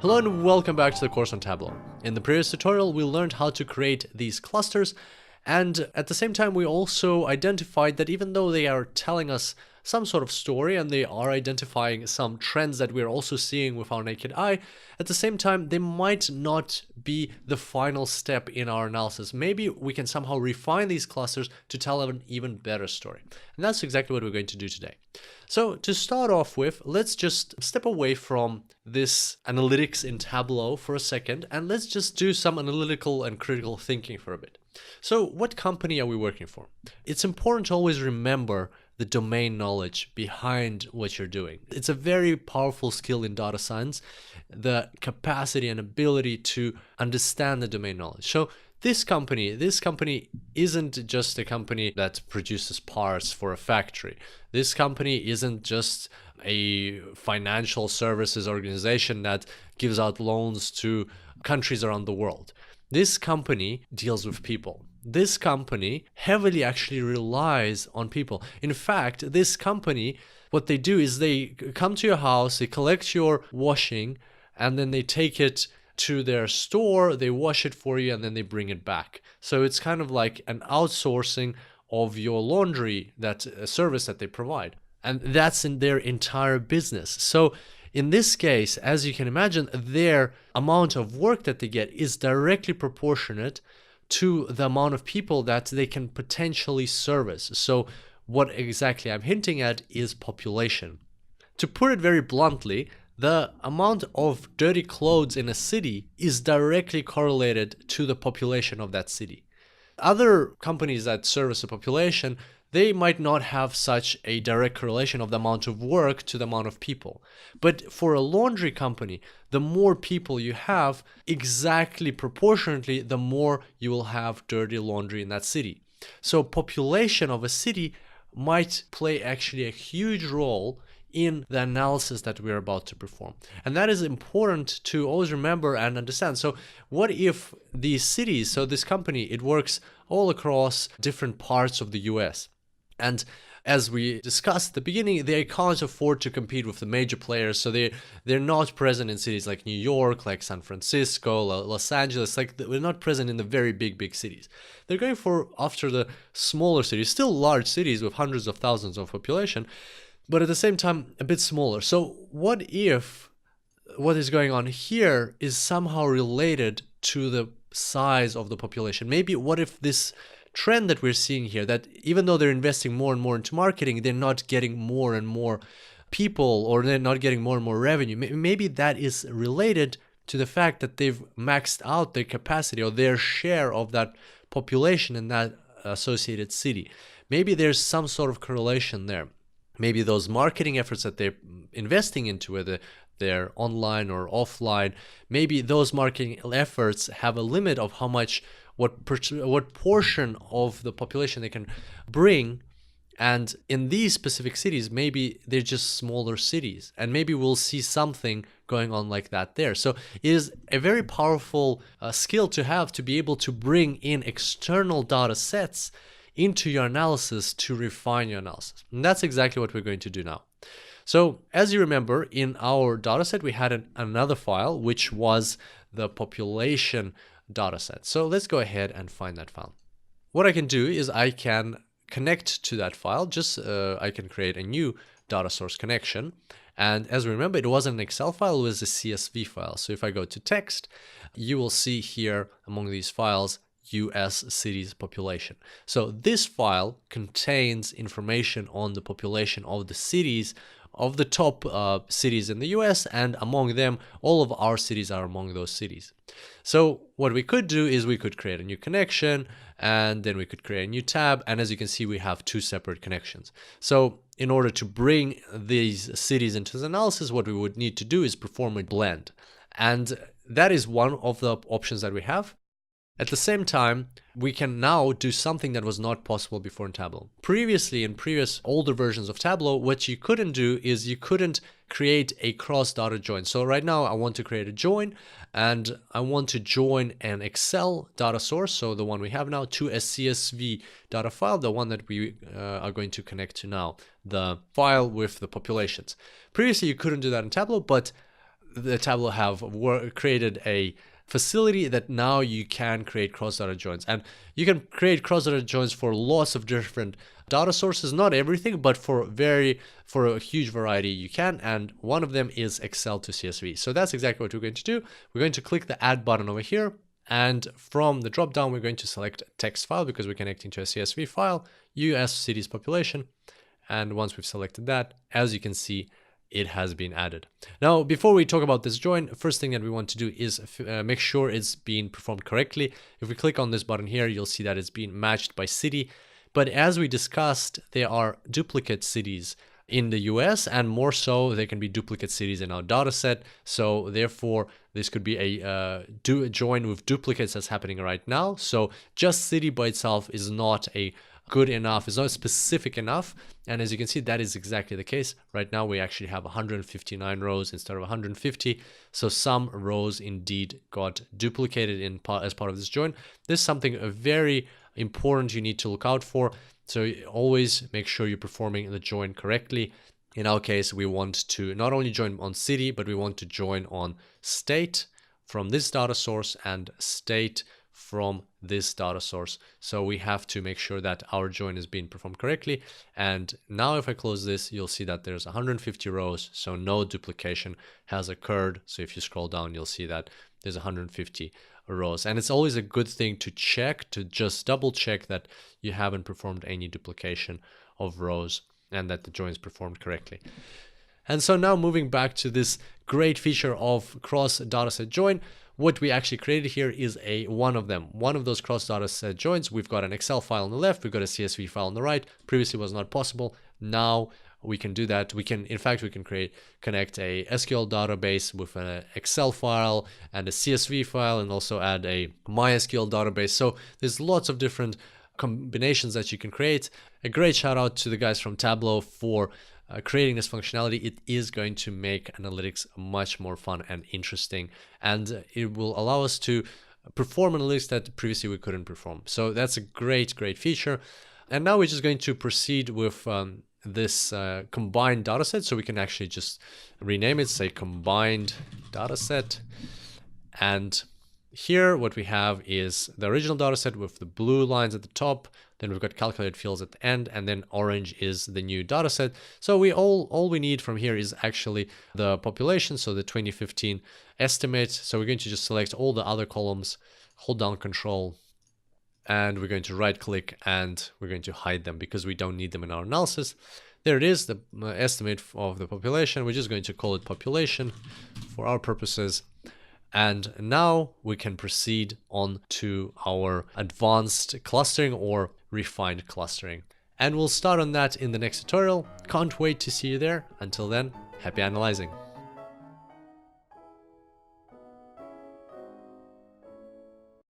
Hello and welcome back to the course on Tableau. In the previous tutorial, we learned how to create these clusters, and at the same time we also identified that even though they are telling us some sort of story and they are identifying some trends that we're also seeing with our naked eye, at the same time they might not be the final step in our analysis. Maybe we can somehow refine these clusters to tell an even better story. And that's exactly what we're going to do today. So to start off with, let's just step away from this analytics in Tableau for a second, and let's just do some analytical and critical thinking for a bit. So what company are we working for? It's important to always remember the domain knowledge behind what you're doing. It's a very powerful skill in data science, the capacity and ability to understand the domain knowledge. So this company isn't just a company that produces parts for a factory. This company isn't just a financial services organization that gives out loans to countries around the world. This company deals with people. This company heavily actually relies on people. In fact, this company, what they do is they come to your house, they collect your washing, and then they take it to their store, they wash it for you, and then they bring it back. So it's kind of like an outsourcing of your laundry, that service that they provide. And that's in their entire business. So in this case, as you can imagine, their amount of work that they get is directly proportionate to the amount of people that they can potentially service. So what exactly I'm hinting at is population. To put it very bluntly, the amount of dirty clothes in a city is directly correlated to the population of that city. Other companies that service a population, they might not have such a direct correlation of the amount of work to the amount of people. But for a laundry company, the more people you have, exactly proportionately, the more you will have dirty laundry in that city. So population of a city might play actually a huge role in the analysis that we're about to perform. And that is important to always remember and understand. So what if these cities, so this company, it works all across different parts of the US. And as we discussed at the beginning, they can't afford to compete with the major players, so they're not present in cities like New York, like San Francisco, Los Angeles. Like we're not present in the very big cities. They're going after the smaller cities, still large cities with hundreds of thousands of population, but at the same time a bit smaller. So what if what is going on here is somehow related to the size of the population? Maybe what if this trend that we're seeing here, that even though they're investing more and more into marketing, they're not getting more and more people, or they're not getting more and more revenue. Maybe that is related to the fact that they've maxed out their capacity or their share of that population in that associated city. Maybe there's some sort of correlation there. Maybe those marketing efforts that they're investing into, whether they're online or offline, maybe those marketing efforts have a limit of how much, what portion of the population they can bring. And in these specific cities, maybe they're just smaller cities, and maybe we'll see something going on like that there. So it is a very powerful skill to have, to be able to bring in external data sets into your analysis to refine your analysis. And that's exactly what we're going to do now. So as you remember, in our dataset, we had another file, which was the population dataset. So let's go ahead and find that file. What I can do is I can connect to that file. I can create a new data source connection. And as we remember, it wasn't an Excel file, it was a CSV file. So if I go to text, you will see here among these files, US cities population. So this file contains information on the population of the cities, of the top cities in the US, and among them, all of our cities are among those cities. So what we could do is we could create a new connection, and then we could create a new tab, and as you can see, we have two separate connections. So in order to bring these cities into the analysis, what we would need to do is perform a blend. And that is one of the options that we have. At the same time, we can now do something that was not possible before in Tableau. Previously, in previous older versions of Tableau, what you couldn't do is you couldn't create a cross-data join. So right now I want to create a join, and I want to join an Excel data source, so the one we have now, to a CSV data file, the one that we are going to connect to now, the file with the populations. Previously, you couldn't do that in Tableau, but the Tableau have created a facility that now you can create cross-data joins, and you can create cross-data joins for lots of different data sources, not everything, but for a huge variety you can, and one of them is Excel to CSV. So that's exactly what we're going to do. We're going to click the add button over here, and from the drop down we're going to select text file because we're connecting to a CSV file, US cities population, and once we've selected that, as you can see, it has been added. Now, before we talk about this join, first thing that we want to do is make sure it's being performed correctly. If we click on this button here, you'll see that it's being matched by city. But as we discussed, there are duplicate cities in the US, and more so, there can be duplicate cities in our data set. So therefore, this could be a join with duplicates that's happening right now. So just city by itself is not a good enough, it's not specific enough, and as you can see, that is exactly the case. Right now we actually have 159 rows instead of 150, so some rows indeed got duplicated as part of this join. This is something very important you need to look out for, so always make sure you're performing the join correctly. In our case, we want to not only join on city, but we want to join on state from this data source and state from this data source. So we have to make sure that our join is being performed correctly. And now if I close this, you'll see that there's 150 rows, so no duplication has occurred. So if you scroll down, you'll see that there's 150 rows. And it's always a good thing to check, to just double check that you haven't performed any duplication of rows and that the join is performed correctly. And so now moving back to this great feature of cross dataset join, what we actually created here is one of those cross dataset joins. We've got an Excel file on the left, we've got a CSV file on the right. Previously was not possible. Now we can do that. We can connect a SQL database with an Excel file and a CSV file, and also add a MySQL database. So there's lots of different combinations that you can create. A great shout out to the guys from Tableau for creating this functionality. It is going to make analytics much more fun and interesting, and it will allow us to perform analytics that previously we couldn't perform. So that's a great feature. And now we're just going to proceed with this combined dataset. So we can actually just rename it, say combined dataset. And here what we have is the original dataset with the blue lines at the top. Then we've got calculated fields at the end, and then orange is the new dataset. So we all we need from here is actually the population, so the 2015 estimate. So we're going to just select all the other columns, hold down Control, and we're going to right click and we're going to hide them because we don't need them in our analysis. There it is, the estimate of the population. We're just going to call it population for our purposes. And now we can proceed on to our advanced clustering or refined clustering. And we'll start on that in the next tutorial. Can't wait to see you there. Until then, happy analyzing.